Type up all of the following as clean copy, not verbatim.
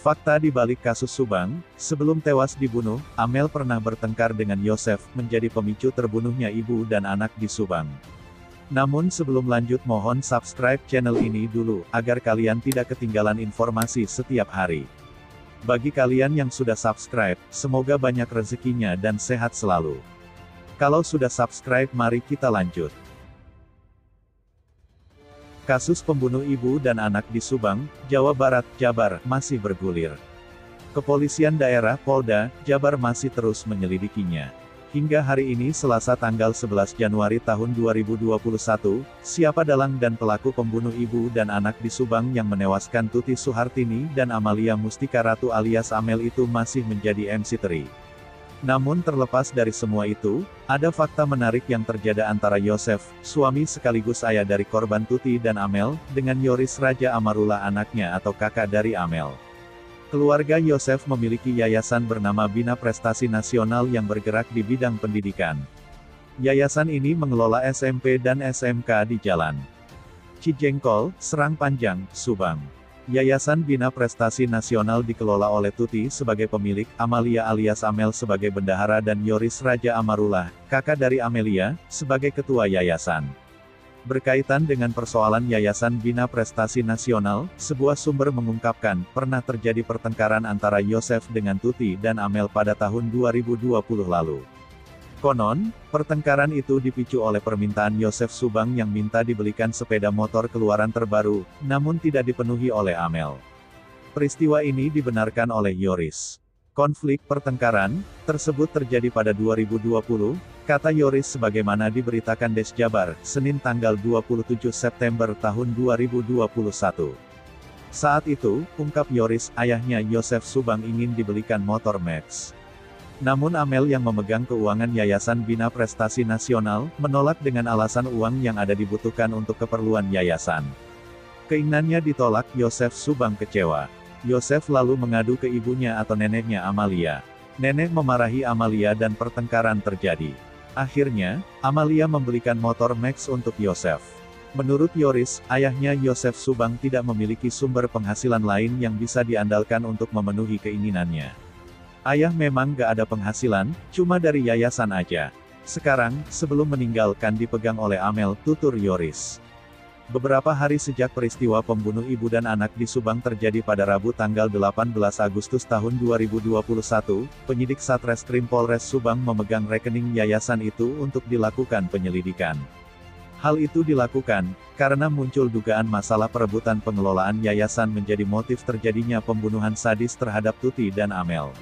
Fakta di balik kasus Subang, sebelum tewas dibunuh, Amel pernah bertengkar dengan Yosef, menjadi pemicu terbunuhnya ibu dan anak di Subang. Namun sebelum lanjut mohon subscribe channel ini dulu, agar kalian tidak ketinggalan informasi setiap hari. Bagi kalian yang sudah subscribe, semoga banyak rezekinya dan sehat selalu. Kalau sudah subscribe mari kita lanjut. Kasus pembunuh ibu dan anak di Subang, Jawa Barat, Jabar, masih bergulir. Kepolisian daerah Polda, Jabar masih terus menyelidikinya. Hingga hari ini Selasa tanggal 11 Januari tahun 2021, siapa dalang dan pelaku pembunuh ibu dan anak di Subang yang menewaskan Tuti Suhartini dan Amalia Mustika Ratu alias Amel itu masih menjadi misteri. Namun terlepas dari semua itu, ada fakta menarik yang terjadi antara Yosef, suami sekaligus ayah dari korban Tuti dan Amel, dengan Yoris Raja Amarullah anaknya atau kakak dari Amel. Keluarga Yosef memiliki yayasan bernama Bina Prestasi Nasional yang bergerak di bidang pendidikan. Yayasan ini mengelola SMP dan SMK di Jalan Cijengkol, Serang Panjang, Subang. Yayasan Bina Prestasi Nasional dikelola oleh Tuti sebagai pemilik, Amalia alias Amel sebagai bendahara dan Yoris Raja Amarullah, kakak dari Amelia, sebagai ketua yayasan. Berkaitan dengan persoalan Yayasan Bina Prestasi Nasional, sebuah sumber mengungkapkan, pernah terjadi pertengkaran antara Yosef dengan Tuti dan Amel pada tahun 2020 lalu. Konon, pertengkaran itu dipicu oleh permintaan Yosef Subang yang minta dibelikan sepeda motor keluaran terbaru, namun tidak dipenuhi oleh Amel. Peristiwa ini dibenarkan oleh Yoris. Konflik pertengkaran tersebut terjadi pada 2020, kata Yoris sebagaimana diberitakan Des Jabar, Senin tanggal 27 September tahun 2021. Saat itu, ungkap Yoris, ayahnya Yosef Subang ingin dibelikan motor Max. Namun Amel yang memegang keuangan Yayasan Bina Prestasi Nasional, menolak dengan alasan uang yang ada dibutuhkan untuk keperluan yayasan. Keinginannya ditolak, Yosef Subang kecewa. Yosef lalu mengadu ke ibunya atau neneknya Amalia. Nenek memarahi Amalia dan pertengkaran terjadi. Akhirnya, Amalia membelikan motor Max untuk Yosef. Menurut Yoris, ayahnya Yosef Subang tidak memiliki sumber penghasilan lain yang bisa diandalkan untuk memenuhi keinginannya. Ayah memang gak ada penghasilan, cuma dari yayasan aja. Sekarang, sebelum meninggalkan dipegang oleh Amel, tutur Yoris. Beberapa hari sejak peristiwa pembunuh ibu dan anak di Subang terjadi pada Rabu tanggal 18 Agustus tahun 2021, penyidik Satreskrim Polres Subang memegang rekening yayasan itu untuk dilakukan penyelidikan. Hal itu dilakukan, karena muncul dugaan masalah perebutan pengelolaan yayasan menjadi motif terjadinya pembunuhan sadis terhadap Tuti dan Amel.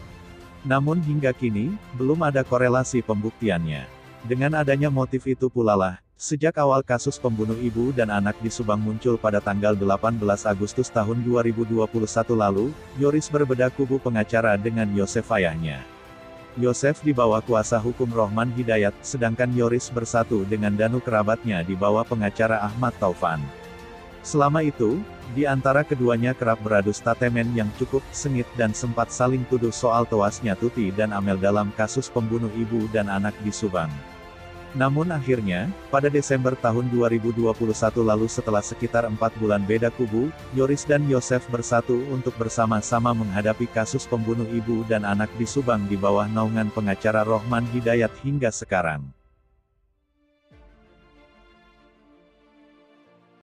Namun hingga kini, belum ada korelasi pembuktiannya. Dengan adanya motif itu pula lah, sejak awal kasus pembunuh ibu dan anak di Subang muncul pada tanggal 18 Agustus tahun 2021 lalu, Yoris berbeda kubu pengacara dengan Yosef ayahnya. Yosef di bawah kuasa hukum Rohman Hidayat, sedangkan Yoris bersatu dengan Danu kerabatnya di bawah pengacara Ahmad Taufan. Selama itu, di antara keduanya kerap beradu statemen yang cukup sengit dan sempat saling tuduh soal tewasnya Tuti dan Amel dalam kasus pembunuh ibu dan anak di Subang. Namun akhirnya, pada Desember tahun 2021 lalu setelah sekitar 4 bulan beda kubu, Yoris dan Yosef bersatu untuk bersama-sama menghadapi kasus pembunuh ibu dan anak di Subang di bawah naungan pengacara Rohman Hidayat hingga sekarang.